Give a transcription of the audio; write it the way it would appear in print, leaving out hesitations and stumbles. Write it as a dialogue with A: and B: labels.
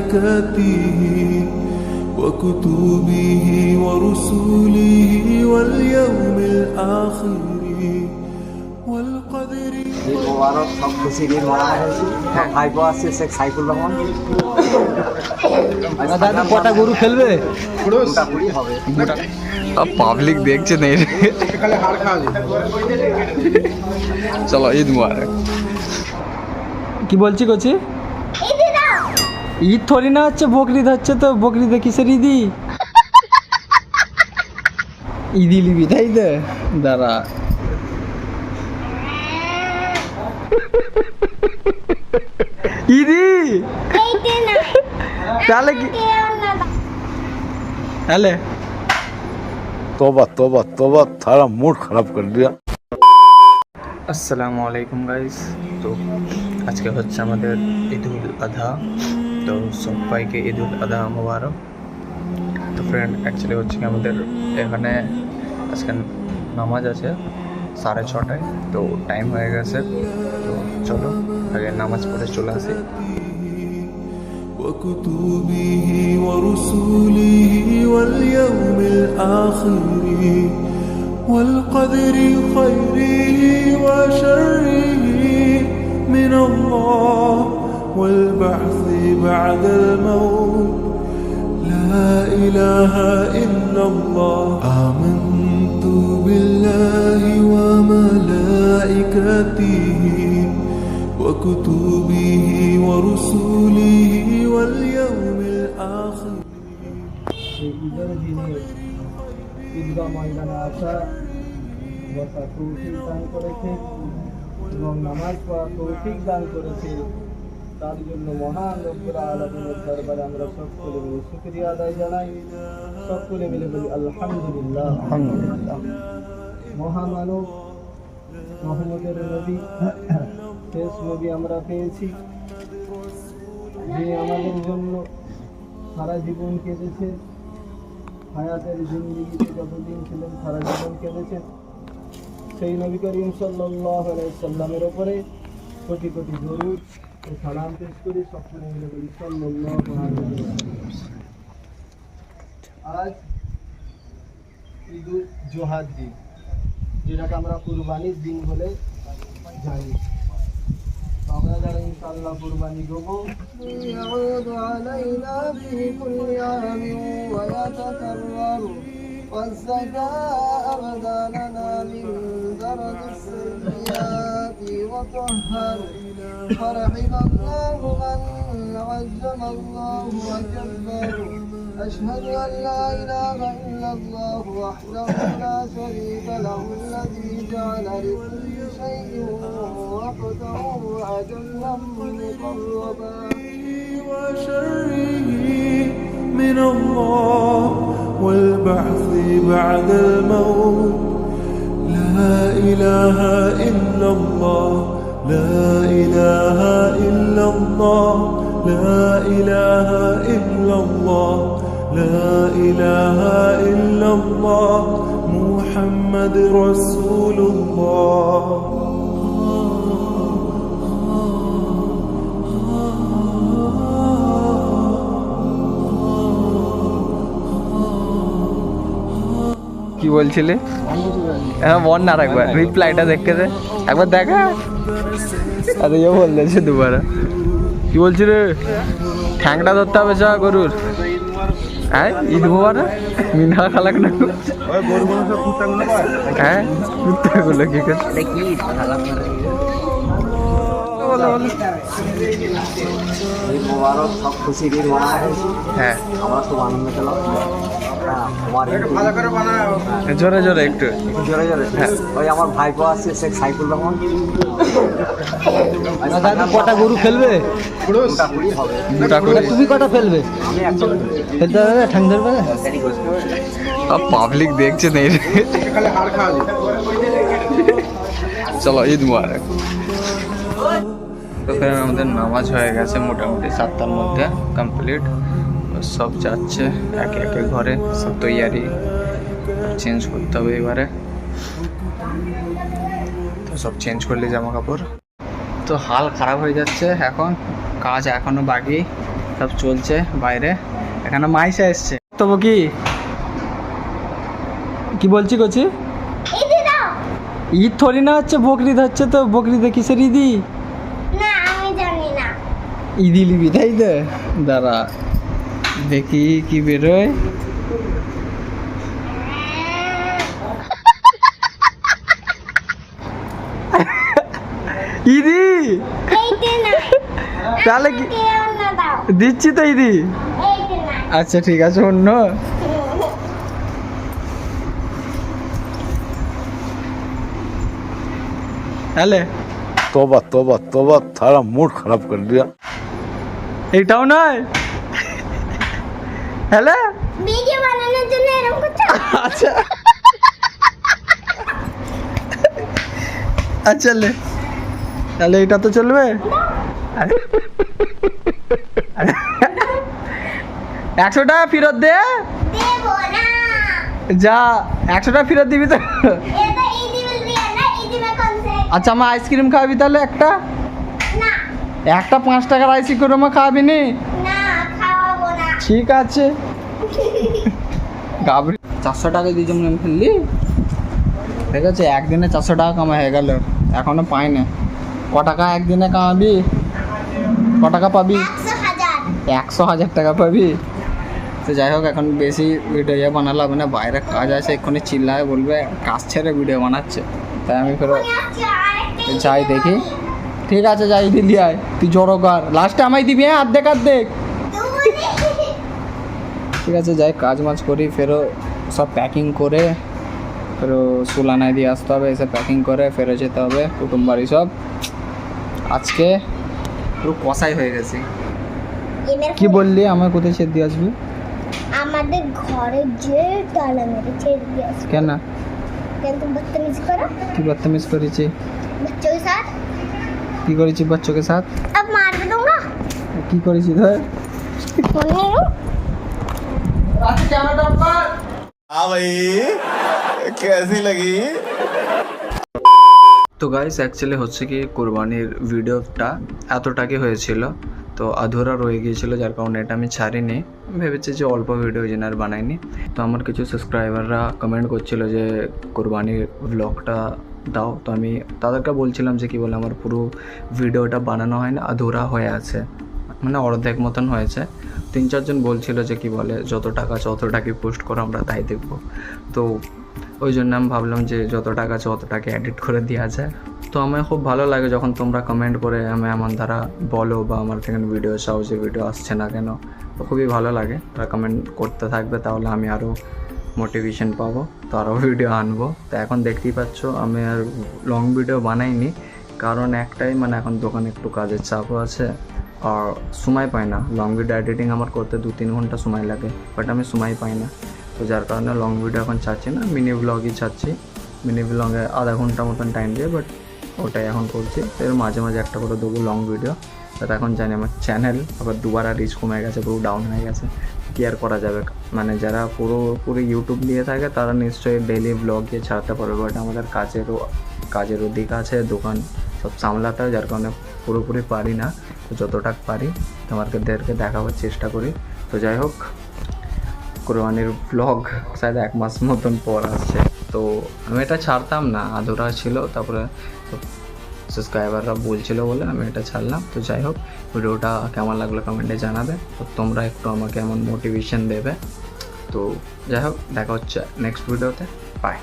A: وملائكته وكتبه ورسله واليوم الآخر والقدر
B: মোবারক সব খুশি দিন মারা হয়েছে। ভাইপো আসছে শেখ সাইফুর রহমান।
C: দাদা কটা গরু ফেলবে?
B: দুটা কুড়ি হবে।
D: পাবলিক দেখছে নেই। চলো ঈদ মুবারক।
C: কি বলছি কচি? ঈদ থরি না হচ্ছে, বকরিদ হচ্ছে। তো বকরিদে কিসের ঈদি? ঈদি লিবি তাই তো? দাঁড়া ঈদি তাহলে কি? তাহলে
E: तौबा तौबा तौबा थारा मूड खराब कर दिया।
D: আসসালামু আলাইকুম গাইস। তো আজকে হচ্ছে আমাদের ঈদুল আধা। তো সবাইকে ঈদুল আধা মোবারক। তো ফ্রেন্ড অ্যাকচুয়ালি হচ্ছে কি আমাদের এখানে আজকে নামাজ আছে 6:30টায়। তো টাইম হয়ে গেছে, তো চলো আগে নামাজ পড়ে চলে আসি।
A: وكتبه ورسله واليوم الآخر والقدر خيره وشره من الله والبعث بعد الموت لا إله إلا الله آمنت بالله وملائكته وكتبه ورسله واليوم الآخر
C: ঈদের দিনে ঈদগাহ ময়দানে আসা বসা তৌফিক দান করেছে এবং নামাজ পড়া তৌফিক দান করেছে। তার জন্য মহান রব্বুল আলামিনের দরবারে আমরা সকলে মিলে শুকরিয়া আদায় জানাই। সকলে মিলে বলি আলহামদুলিল্লাহ। আলহামদুলিল্লাহ। মহামানব মুহাম্মদের নবী, শেষ নবী আমরা পেয়েছি, যিনি আমাদের জন্য সারা জীবন কেঁদেছে। হায়াতের জিন্দেগিতে যতদিন ছিলেন সারা জীবন কেঁদেছেন। সেই নবী করিম সাল্লাল্লাহু আলাইহি সাল্লামের উপরে কোটি কোটি দরুদ ও সালাম পেশ করি। সকলে মিলে বলি সাল্লাল্লাহু আলাইহি ওয়াসাল্লাম। আজ ঈদুল জুহার দিন, যেটাকে আমরা কুরবানির দিন বলে জানি। আমরা যারা ইনশাআল্লাহ কুরবানি দেবো, ইয়াউদু আলাইনা ফি কুল্লি আমিন ওয়া ইয়াতাকাররারু والزكاة أبداننا من درج السيئات وطهر فرحم الله من عزم الله وكبر أشهد أن لا إله إلا الله وحده لا شريك له الذي جعل لكل شيء وقتا وأجلا مقربا
A: وشره من الله والبعث بعد الموت لا إله إلا الله لا إله إلا الله لا إله إلا الله لا إله إلا الله محمد رسول الله
D: কি বলছিলে? হ্যাঁ বল না, একবার রিপ্লাইটা দেখে দে, একবার দেখা। আরে ইয়ে বলছে দুবারা। কি বলছি রে? ঠ্যাংটা ধরতে হবে চা গরুর। হ্যাঁ ঈদ মুবারক। মিনা খালাক না হ্যাঁ কুত্তাগুলো কি করে?
B: ঈদ মোবারক সব খুশি দিন মারা হয়েছে।
D: হ্যাঁ
B: আমরা খুব আনন্দ পেলাম।
D: জোরে জোরে একটু
B: জোরে জোরে।
D: হ্যাঁ।
B: ওই আমার ভাইপো আসছে শেখ সাইফুর রহমান।
C: দাদা কটা গরু ফেলবে?
B: দুটা কুড়ি হবে।
D: দুটা করে।
C: তুমি কটা ফেলবে?
B: আমি একশো
C: ফেলতে হবে, ঠাং ধরবে না?
D: পাবলিক দেখছে নেই। চলো ঈদ মুবারক। তো ফের আমাদের নামাজ হয়ে গেছে মোটামুটি 7টার মধ্যে কমপ্লিট। সব যাচ্ছে একে একে ঘরে, সব তৈয়ারি চেঞ্জ করতে হবে এবারে। তো সব চেঞ্জ করলে জামা কাপড়। তো হাল খারাপ হয়ে যাচ্ছে এখন, কাজ এখনও বাকি। সব চলছে বাইরে। এখানে মাইসা এসছে। তবু কি বলছি কচি? ঈদ থরি না হচ্ছে, বকরিদ হচ্ছে। তো বকরিদে কিসের ঈদি?
F: না আমি জানি না।
D: ঈদি লিবি তাই তো? দাঁড়া দেখি কি বেরোয়। ঈদি
F: এইতে না,
D: তাহলে কি
F: কে অন্য দাও।
D: দিচ্ছি তো ঈদি।
F: এইতে না।
D: আচ্ছা ঠিক আছে, অন্য হ্যালে
E: तौबा तौबा तौबा थारा मूड खराब कर दिया।
D: এইটাও নয়। হ্যালে
F: ভিডিও বানানোর জন্য এরকম করছো?
D: আচ্ছা আচ্ছা লে, তাহলে এটা তো চলবে। 100 টাকা ফেরত দে।
F: দেবো না।
D: যা 100 টাকা ফেরত দিবি তো?
F: এটা ঈদি বলবি না, ঈদি মে কোন সে?
D: আচ্ছা আমার আইসক্রিম খাবি তাহলে একটা?
F: না
D: একটা 5 টাকার আইসক্রিম খাবি নি?
F: না খাওয়াবো না।
D: ঠিক আছে। গাবরি 400 টাকা দিয়ে যেমন ফেললি, ঠিক আছে, একদিনে 400 টাকা কামাই হয়ে গেল। এখনো পাই না। ক টাকা একদিনে কামাবি? ক টাকা পাবি? 100,000 টাকা পাবি। তো যাই হোক, এখন বেশি ভিডিও বানালে হবে না, বাইরে কাজ আছে, এক্ষুনি চিল্লায় বলবে কাজ ছেড়ে ভিডিও বানাচ্ছে। তাই আমি ফেরো যাই দেখি। ঠিক আছে যাই, দিলি আয় তুই জড়ো কর, লাস্টে আমায় দিবি। হ্যাঁ অর্ধেক অর্ধেক। ঠিক আছে যাই, কাজ মাজ করি, ফেরো সব প্যাকিং করে ফেরো সুলানায় দিয়ে আসতে হবে। এসে প্যাকিং করে ফেরো যেতে হবে কুটুম বাড়ি সব। আজকে পুরো কষাই হয়ে গেছি। কি বললি আমার কোথায় ছেড়ে দিয়ে আসবি?
F: আমাদের ঘরে যে তালা মেরে ছেড়ে দিয়ে আসবে।
D: কেন?
F: কেন তুমি বদতমিজ করো?
D: কি বদতমিজ করেছি?
F: बच्चों के साथ
D: কি করেছি বাচ্চোं के साथ?
F: अब मार भी दूंगा।
D: কি করেছি ধর?
A: हाँ भाई कैसी लगी?
D: তো গাইস অ্যাকচুয়ালি হচ্ছে কি, কোরবানির ভিডিওটা এতটাকে হয়েছিল, তো আধুরা রয়ে গিয়েছিল, যার কারণে এটা আমি ছাড়িনি। ভেবেছি যে অল্প ভিডিও যেন আর বানাইনি। তো আমার কিছু সাবস্ক্রাইবাররা কমেন্ট করছিল যে কোরবানির ব্লগটা দাও। তো আমি তাদেরকে বলছিলাম যে কি বলে আমার পুরো ভিডিওটা বানানো হয় না, আধুরা হয়ে আছে, মানে অর্ধেক মতন হয়েছে। 3-4 জন বলছিল যে কি বলে যত টাকা আছে অত টাকাই পোস্ট করো, আমরা তাই দেখবো। তো ওই জন্য আমি ভাবলাম যে যত টাকা আছে অত টাকা এডিট করে দেওয়া যায়। তো আমার খুব ভালো লাগে যখন তোমরা কমেন্ট করে আমি আমার দ্বারা বলো বা আমার থেকে ভিডিও চাও যে ভিডিও আসছে না কেন। তো খুবই ভালো লাগে, তারা কমেন্ট করতে থাকবে, তাহলে আমি আরও মোটিভেশন পাবো, তো আরও ভিডিও আনবো। তো এখন দেখতেই পাচ্ছ আমি আর লং ভিডিও বানাইনি, কারণ একটাই, মানে এখন দোকানে একটু কাজের চাপও আছে আর সময় পাই না। লং ভিডিও এডিটিং আমার করতে 2-3 ঘন্টা সময় লাগে, বাট আমি সময় পাই না। তো যার কারণে লং ভিডিও এখন চাচ্ছি না, মিনি ব্লগই চাচ্ছি। মিনি ব্লগে আধা ঘন্টা মতন টাইম দিয়ে, বাট ওটাই এখন করছি। তো এর মাঝে মাঝে একটা করে দেবো লং ভিডিও। তো এখন জানি আমার চ্যানেল আবার দুবার রিচ কমে গেছে, পুরো ডাউন হয়ে গেছে। কি আর করা যাবে, মানে যারা পুরো ইউটিউব নিয়ে থাকে তারা নিশ্চয়ই ডেইলি ব্লগ গিয়ে ছাড়তে পারবে, বাট আমাদের কাজেরও দিক আছে, দোকান সব সামলাতে হয়, যার কারণে পুরোপুরি পারি না। তো যতটা পারি তোমাদেরকে দেখাবার চেষ্টা করি। তো যাই হোক, কোরবানির ব্লগ শায়দ 1 মাস মতন পর আসছে। তো আমি এটা ছাড়তাম না, আধুরা ছিল, তারপরে সাবস্ক্রাইবাররা বলছিল বলে আমি এটা ছাড়লাম। তো যাই হোক, ভিডিওটা কেমন লাগলো কমেন্টে জানাবে। তো তোমরা একটু আমাকে এমন মোটিভেশন দেবে। তো যাই হোক, দেখা হচ্ছে নেক্সট ভিডিওতে। বাই।